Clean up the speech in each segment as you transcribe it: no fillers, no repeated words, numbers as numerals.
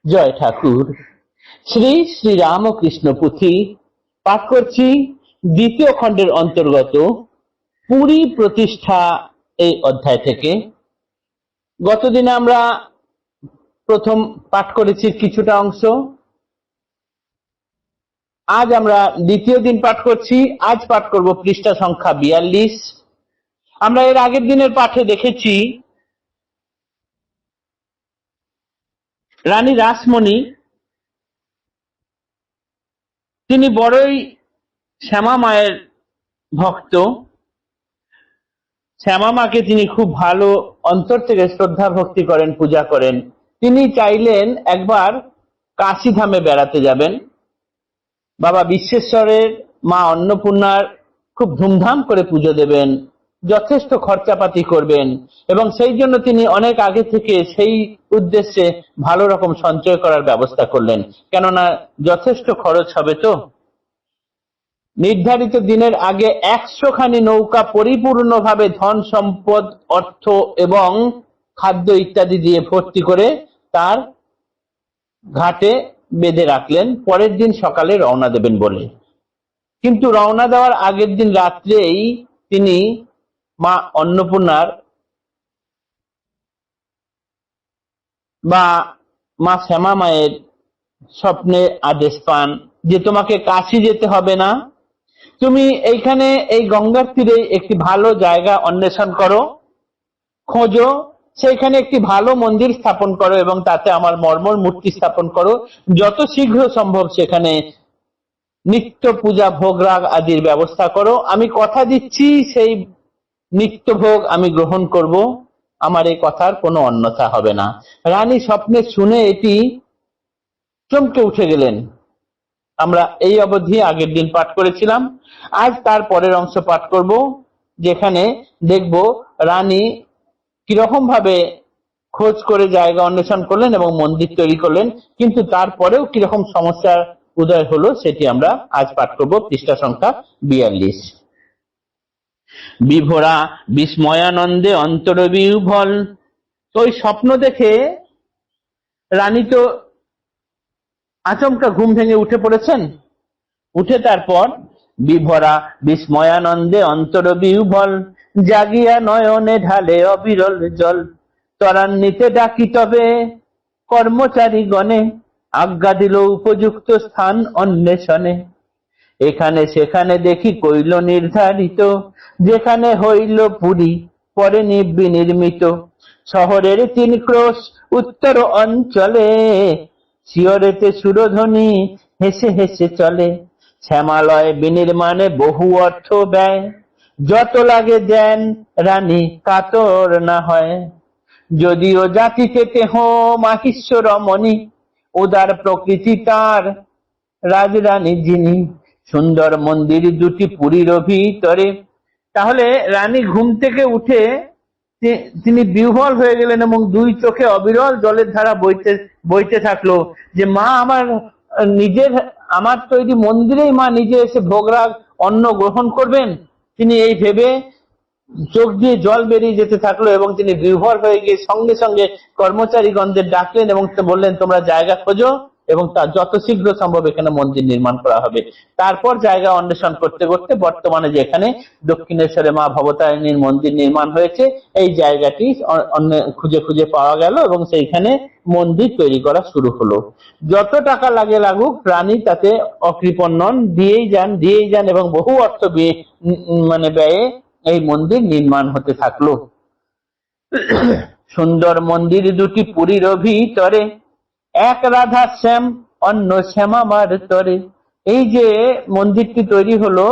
জয় ঠাকুর। শ্রী শ্রী রামকৃষ্ণ পুঁথি পাঠ করছি দ্বিতীয় খণ্ডের অন্তর্গত পুরী প্রতিষ্ঠা এই অধ্যায় থেকে। গতদিনে আমরা প্রথম পাঠ করেছি কিছুটা অংশ, আজ আমরা দ্বিতীয় দিন পাঠ করছি। আজ পাঠ করব পৃষ্ঠা সংখ্যা 42। আমরা এর আগের দিনের পাঠে দেখেছি রানী রাসমণি তিনি বড়ই শ্যামা মায়ের ভক্ত। শ্যামা মাকে তিনি খুব ভালো অন্তর থেকে শ্রদ্ধা ভক্তি করেন, পূজা করেন। তিনি চাইলেন একবার কাশী ধামে বেড়াতে যাবেন, বাবা বিশ্বেশ্বরের মা অন্নপূর্ণার খুব ধুমধাম করে পুজো দেবেন, যথেষ্ট খরচাপাতি করবেন, এবং সেই জন্য তিনি অনেক আগে থেকে সেই উদ্দেশ্যে ভালো রকম সঞ্চয় করার ব্যবস্থা করলেন, কেননা যথেষ্ট খরচ হবে। তো নির্ধারিত দিনের আগে 100 খানি নৌকা পরিপূর্ণভাবে ধন সম্পদ, অর্থ এবং খাদ্য ইত্যাদি দিয়ে ভর্তি করে তার ঘাটে বেঁধে রাখলেন, পরের দিন সকালে রওনা দেবেন বলে। কিন্তু রওনা দেওয়ার আগের দিন রাত্রেই তিনি মা অন্নপূর্ণার বা মা শ্যামা মায়ের স্বপ্নে আদেশ পান যে তোমাকে কাশী যেতে হবে না, তুমি এইখানে এই গঙ্গার তীরে একটি ভালো জায়গা অন্বেষণ করো, খোঁজো, সেইখানে একটি ভালো মন্দির স্থাপন করো এবং তাতে আমার মর্মর মূর্তি স্থাপন করো। যত শীঘ্র সম্ভব সেখানে নিত্য পূজা ভোগ রাগ আদির ব্যবস্থা করো। আমি কথা দিচ্ছি সেই নিত্য ভোগ আমি গ্রহণ করব, আমার এই কথার কোনো অন্যথা হবে না। রানী স্বপ্নে শুনে এটি চমকে উঠে গেলেন। আমরা এই অবধি আগের দিন পাঠ করেছিলাম। আজ তার পরের অংশ পাঠ করব, যেখানে দেখব রানী কিরকম ভাবে খোঁজ করে জায়গা অন্বেষণ করলেন এবং মন্দির তৈরি করলেন, কিন্তু তারপরেও কিরকম সমস্যার উদয় হলো সেটি আমরা আজ পাঠ করব পৃষ্ঠা সংখ্যা 42। বিভোরা বিস্ময়ানন্দে অন্তর বিহ্বল। ওই স্বপ্ন দেখে রানী তো আচমকা ঘুম ভেঙে উঠে পড়েছেন। উঠে তারপর বিভরা বিস্ময়ানন্দে অন্তর বিহ্বল, জাগিয়া নয়নে ঢালে অবিরল জল। ত্বরান্বিতে ডাকি তবে কর্মচারী গণে, আজ্ঞা দিল উপযুক্ত স্থান অন্বেষণে। এখানে সেখানে দেখি কইল নির্ধারিত, যেখানে হইল পুরী পরে বিনির্মিত। শহরের 3 ক্রোশ উত্তর অঞ্চলে, শিয়রেতে সুরধ্বনি হেসে হেসে চলে। শ্যামালয় বিনির্মাণে বহু অর্থ ব্যয়, যত লাগে দেন রানী কাতর না হয়। যদিও জাতিতে তেহ মাহিষ্য রমণী, উদার প্রকৃতি তার রাজরানী যিনি। সুন্দর মন্দির 2টি পুরীর ভিতরে। তাহলে রানী ঘুম থেকে উঠে তিনি বিহ্বল হয়ে গেলেন এবং 2 চোখে অবিরল জলের ধারা বইতে বইতে থাকলো, যে মা আমার তৈরি মন্দিরেই মা নিজে এসে ভোগরাগ অন্ন গ্রহণ করবেন। তিনি এই ভেবে চোখ দিয়ে জল বেরিয়ে যেতে থাকলো এবং তিনি বিহ্বল হয়ে গিয়ে সঙ্গে সঙ্গে কর্মচারীগণদের ডাকলেন এবং বললেন তোমরা জায়গা খোঁজো এবং তার যত শীঘ্র সম্ভব এখানে মন্দির নির্মাণ করা হবে। তারপর জায়গা অন্বেষণ করতে করতে বর্তমানে যেখানে দক্ষিণেশ্বরে মা ভবতারিণীর মন্দির নির্মাণ হয়েছে, এই জায়গাটি খুঁজে খুঁজে পাওয়া গেল এবং সেইখানে মন্দির তৈরি করা শুরু হলো। যত টাকা লাগে লাগুক, রানী তাতে অকৃপণ নন, দিয়েই যান এবং বহু অর্থ ব্যয়ে এই মন্দির নির্মাণ হতে থাকলো। সুন্দর মন্দির 2টি পুরীর ভিতরে, এক রাধা শ্যাম অন্য শ্যামামার তরে। এই যে মন্দিরটি তৈরি হলো,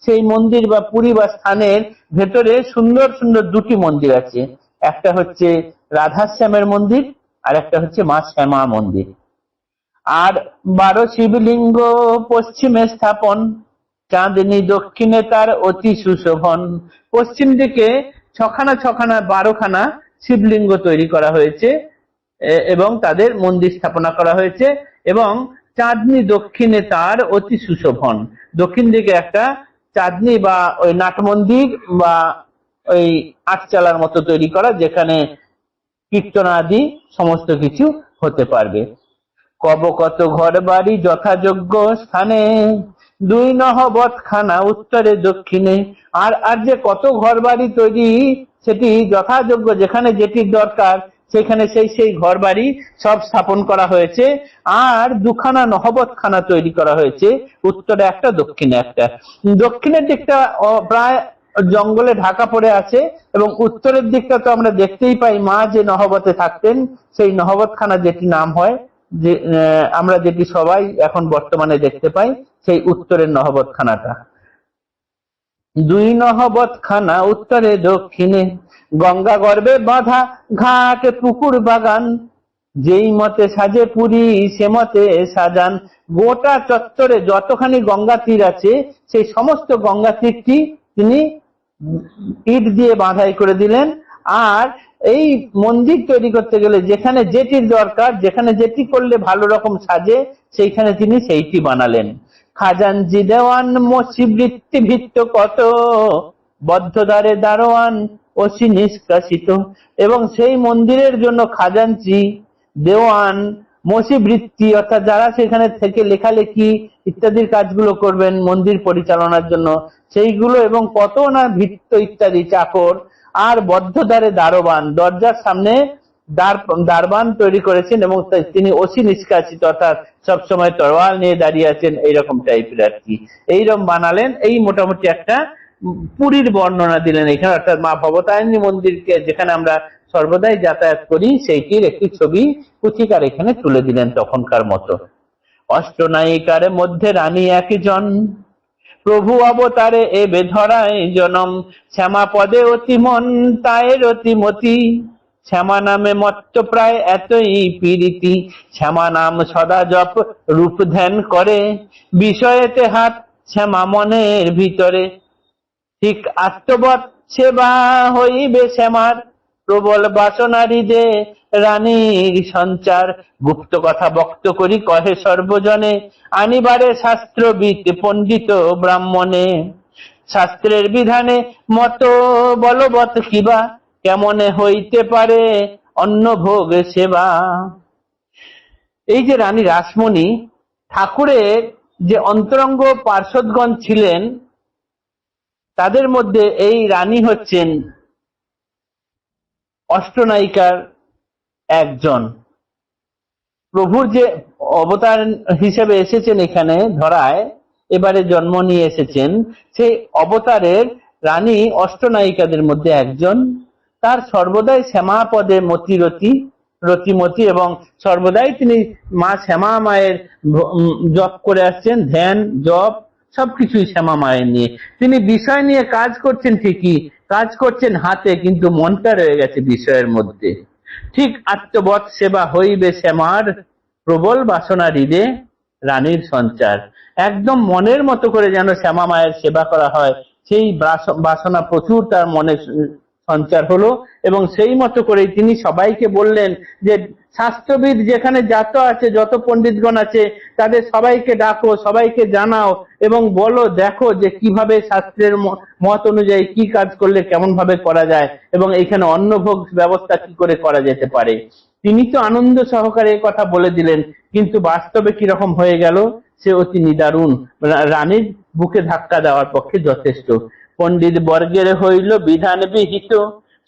সেই মন্দির বা পুরী বা স্থানের ভেতরে সুন্দর সুন্দর 2টি মন্দির আছে। একটা হচ্ছে রাধা শ্যামের মন্দির আর একটা হচ্ছে মা শ্যামা মন্দির। আর 12 শিবলিঙ্গ পশ্চিমে স্থাপন, চাঁদনী দক্ষিণে তার অতি সুশোভন। পশ্চিম দিকে 6খানা শিবলিঙ্গ তৈরি করা হয়েছে এবং তাদের মন্দির স্থাপনা করা হয়েছে, এবং চাঁদনী দক্ষিণে তার অতি সুশোভন। দক্ষিণ দিকে একটা চাঁদনী বা ওই নাট মন্দির বা ওই আটচালার মতো তৈরি করা, যেখানে কীর্তন আদি সমস্ত কিছু হতে পারবে। কব কত ঘর বাড়ি যথাযোগ্য স্থানে, দুই নহবতখানা উত্তরে দক্ষিণে। আর আর যে কত ঘর বাড়ি তৈরি, সেটি যথাযোগ্য যেখানে যেটির দরকার সেখানে সেই সেই ঘর বাড়ি সব স্থাপন করা হয়েছে। আর দুখানা নহবতখানা তৈরি করা হয়েছে, উত্তরে একটা দক্ষিণে একটা। দক্ষিণের দিকটা প্রায় জঙ্গলে ঢাকা পড়ে আছে, এবং উত্তরের দিকটা তো আমরা দেখতেই পাই মা যে নহবতে থাকতেন, সেই নহবতখানা যেটি নাম হয়, যে আমরা যেটি সবাই এখন বর্তমানে দেখতে পাই, সেই উত্তরের নহবতখানাটা। দুই নহবতখানা উত্তরে দক্ষিণে, গঙ্গা গর্ভে বাঁধা ঘাট পুকুর বাগান, যেই মতে সাজে পুরী সে মতে সাজান। গোটা চত্বরে যতখানি গঙ্গা তীর আছে সেই সমস্ত গঙ্গা তীরটি তিনি ইট দিয়ে বাঁধাই করে দিলেন। আর এই মন্দির তৈরি করতে গেলে যেখানে যেটির দরকার, যেখানে যেটি করলে ভালো রকম সাজে, সেইখানে তিনি সেইটি বানালেন। খাজানজি দেওয়ান মসি বৃত্তি ভিত্ত কত, বদ্ধদ্বারে দারোয়ান অসি নিষ্কাশিত। এবং সেই মন্দিরের জন্য খাজানজি, দেওয়ান, মসি বৃত্তি অর্থাৎ যারা সেখানে থেকে লেখালেখি ইত্যাদির কাজগুলো করবেন মন্দির পরিচালনার জন্য, সেইগুলো, এবং কত না ভিত্ত ইত্যাদি চাকর, আর বদ্ধদ্বারে দারোয়ান, দরজার সামনে দারবান তৈরি করেছেন, এবং তিনি অসি নিষ্কাশিত অর্থাৎ সবসময় তরোয়াল নিয়ে দাঁড়িয়ে আছেন, এইরকম টাইপের আর কি। এইরকম বানালেন। এই মোটামুটি একটা পুরীর বর্ণনা দিলেন এখানে, অর্থাৎ মা ভবতারিণী মন্দিরকে যেখানে আমরা সর্বদাই যাতায়াত করি সেইটির একটি ছবি পুথিকার এখানে তুলে দিলেন তখনকার মতো। অষ্টনায়িকার মধ্যে রানী একজন, প্রভু অবতারে এবে ধরায় জনম, শ্যামা পদে অতিমন তায়ের অতিমতি, শ্যামা নামে মত্ত প্রায় এতই পীড়িতি, শ্যামা নাম সদা জপ রূপ ধ্যান করে, বিষয়েতে হাত শ্যামা মনের ভিতরে, ঠিক আত্মবৎ সেবা হইবে শ্যামার, প্রবল বাসনারিদে রানীর সঞ্চার, গুপ্ত কথা বক্ত করি কহে সর্বজনে, আনিবারে শাস্ত্রবিদ পণ্ডিত ব্রাহ্মণে, শাস্ত্রের বিধানে মত বলবৎ কিবা, কেমনে হইতে পারে অন্ন ভোগ সেবা। এই যে রানী রাসমণি, ঠাকুরের যে অন্তরঙ্গ পার্ষদগণ ছিলেন, তাদের মধ্যে এই রানী হচ্ছেন অষ্টনায়িকার একজন। প্রভুর যে অবতার হিসেবে এসেছেন এখানে ধরায়, এবারে জন্ম নিয়ে এসেছেন, সেই অবতারের রানী অষ্টনায়িকাদের মধ্যে একজন। তার সর্বদাই শ্যামা পদে মতিরতি রতিমতি, এবং সর্বদাই তিনি মা শ্যামা মায়ের জপ করে আসছেন, ধ্যান জপ সবকিছুই শ্যামা মায়ের নিয়ে। তিনি বিষয় নিয়ে কাজ করছেন, ঠিকই কাজ করছেন হাতে, কিন্তু মনটা রয়ে গেছে বিষয়ের মধ্যে। ঠিক আত্মবৎ সেবা হইবে শ্যামার, প্রবল বাসনা হৃদে রানীর সঞ্চার। একদম মনের মতো করে যেন শ্যামা মায়ের সেবা করা হয়, সেই বাসনা প্রচুর তার মনে সঞ্চার হলো। এবং সেই মতো করেই তিনি সবাইকে বললেন যে শাস্ত্রবিদ যেখানে যত আছে, যত পণ্ডিতগণ আছে, তাদের সবাইকে ডাকো, সবাইকে জানাও, এবং বলো দেখো যে কিভাবে শাস্ত্রের মত অনুযায়ী কি কাজ করলে কেমন ভাবে করা যায়, এবং এখানে অন্নভোগ ব্যবস্থা কি করে করা যেতে পারে। তিনি তো আনন্দ সহকারে কথা বলে দিলেন, কিন্তু বাস্তবে কিরকম হয়ে গেল সে অতি নিদারুণ, রানীর বুকে ধাক্কা দেওয়ার পক্ষে যথেষ্ট। পণ্ডিত বর্গের হইল বিধান বিহিত,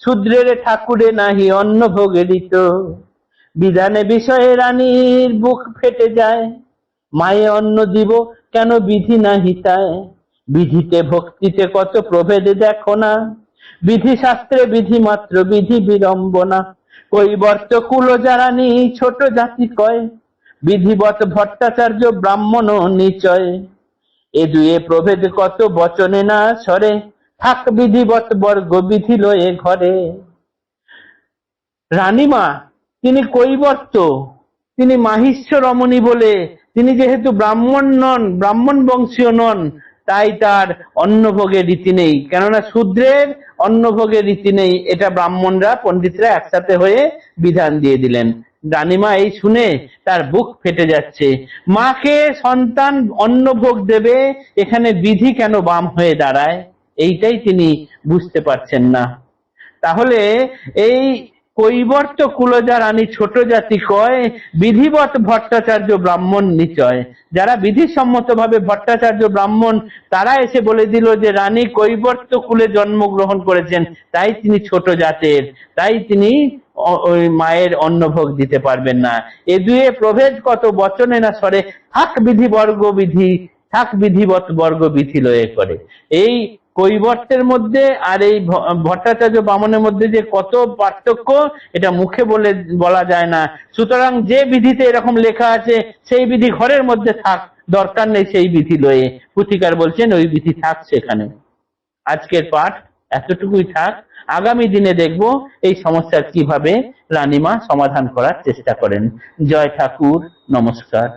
শূদ্রের ঠাকুরে নাহি অন্ন ভোগে দিত, বিধানে বিষয়ে রানীর বুক ফেটে যায়, মায়ে অন্ন দিব কেন বিধি নাহি তাই, বিধিতে ভক্তিতে কত প্রভেদ দেখো না, বিধি শাস্ত্রে বিধি মাত্র বিধি বিড়ম্বনা, কৈবর্ত কুল জারানি ছোট জাতি কয়, বিধিবত ভট্টাচার্য ব্রাহ্মণ নিচয়, এ দুয়ে প্রভেদ কত বচনে না সরে, থাক বিধিবত বর্গ বিধি লয়ে ঘরে। রানীমা তিনি কৈবর্ত, তিনি মাহিষ্য রমণী বলে, তিনি যেহেতু ব্রাহ্মণ নন, ব্রাহ্মণ বংশীয় নন, তাই তার অন্নভোগের রীতি নেই। কেননা শূদ্রের অন্নভোগের রীতি নেই, এটা ব্রাহ্মণরা পণ্ডিতরা একসাথে হয়ে বিধান দিয়ে দিলেন। রানীমা এই শুনে তার বুক ফেটে যাচ্ছে। মাকে সন্তান অন্নভোগ দেবে, এখানে বিধি কেন বাম হয়ে দাঁড়ায়, এইটাই তিনি বুঝতে পারছেন না। তাহলে এই কৈবর্ত কুলজা রানী ছোট জাতি কয়, বিধিবৎ ভট্টাচার্য ব্রাহ্মণ নিচয়। যারা বিধিসম্মত ভাবে ভট্টাচার্য ব্রাহ্মণ, তারা এসে বলে দিল যে রানী কৈবর্ত কুলে জন্মগ্রহণ করেছেন, তাই তিনি ছোট জাতের, তাই তিনি ওই মায়ের অন্নভোগ দিতে পারবেন না। এ দুয়ে প্রভেদ কত বচনে না স্বরে, থাক বিধি বর্গ বিধি, থাক বিধিবৎ বর্গ বিধি লয়ে করে। এই কৈবর্তের মধ্যে আর এই ভট্টাচার্য ব্রাহ্মণের মধ্যে যে কত পার্থক্য, এটা মুখে বলা যায় না। সুতরাং যে বিধিতে এরকম লেখা আছে সেই বিধি ঘরের মধ্যে থাক, দরকার নেই সেই বিধি লয়ে। পুথিকার বলছেন ওই বিধি থাক সেখানে। আজকের পাঠ এতটুকুই থাক। আগামী দিনে দেখব এই সমস্যার কিভাবে রানীমা সমাধান করার চেষ্টা করেন। জয় ঠাকুর, নমস্কার।